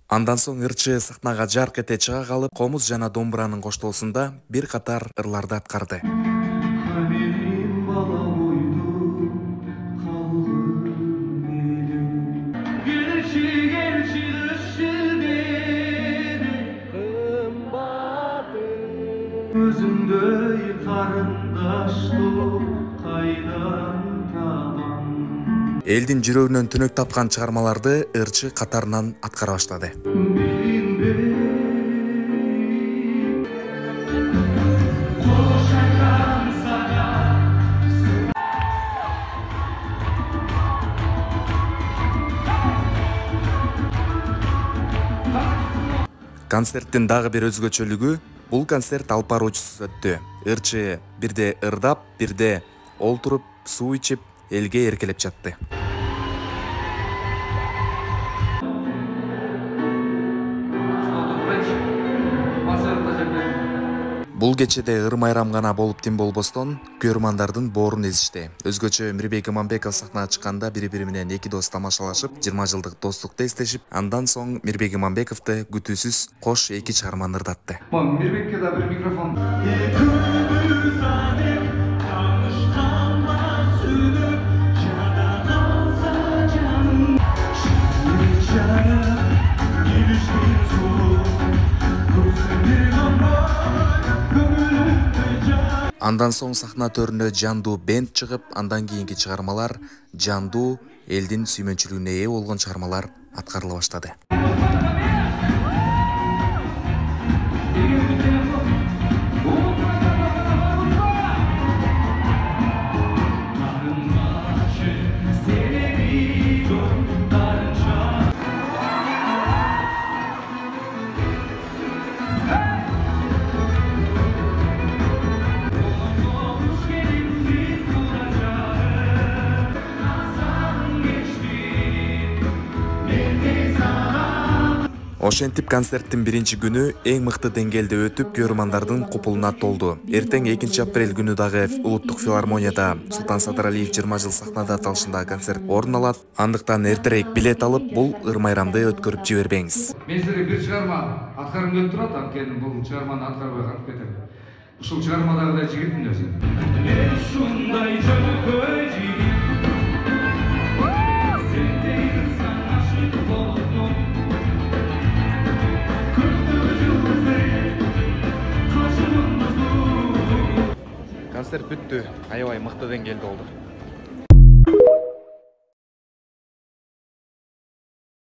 Андан соң ырчы сахнага жарк эте чыга калып, комуз жана домбуранын коштоосунда бир катар ырларды аткарды. Өзүндөй карындаштуу кайдан табам. Элдин жүрөгүнөн түнөк тапкан чыгармаларды ырчы катарынан аткара баштады. Концерттин дагы бир өзгөчөлүгү бул концерт алып баруучусуз өттү. Ырчы бирде ырдап, бирде олтуруп, суу ичип, элге эркелеп жатты. Бул кечеде ыр-майрам гана болуп тим болбостон, көрөрмандардын боорун эзишти. Өзгөчө Мирбек Иманбеков сахнага чыкканда бири-бири менен эки дос тамашалашып, 20 жылдык достукту эстешип, андан соң Мирбек Иманбековду күтүүсүз кош эки чыгарманы ырдатты. Мирбекке да бир микрофон. Андан соң сахна төрүнө жандуу бенд чыгып, андан кийинки чыгармалар жандуу, элдин сүймөнчүлүгүнө ээ болгон чыгармалар аткарыла баштады. Ошентип концерттин биринчи күнү эң мыкты деңгээлде өтүп, көрөрмандардын купулуна толду. Эртең 2 апрель күнү дагы Улуттук филармонияда Султан Сатыралиев 20 жыл сахнада аталышындагы концерт орун алат. Андыктан эртерээк билет алып, бул ыр-майрамды өткөрүп жибербеңиз. Мен силерге бир чыгарма аткаргым келип турат, анткени бул чыгарманы аткарбай калып кетем. Ушул чыгармадагыдай жигитмин өзү. Мен ушундай жөнөкөй жигит. Концерт бүттү. Аябай мыкты деңгээлде болду.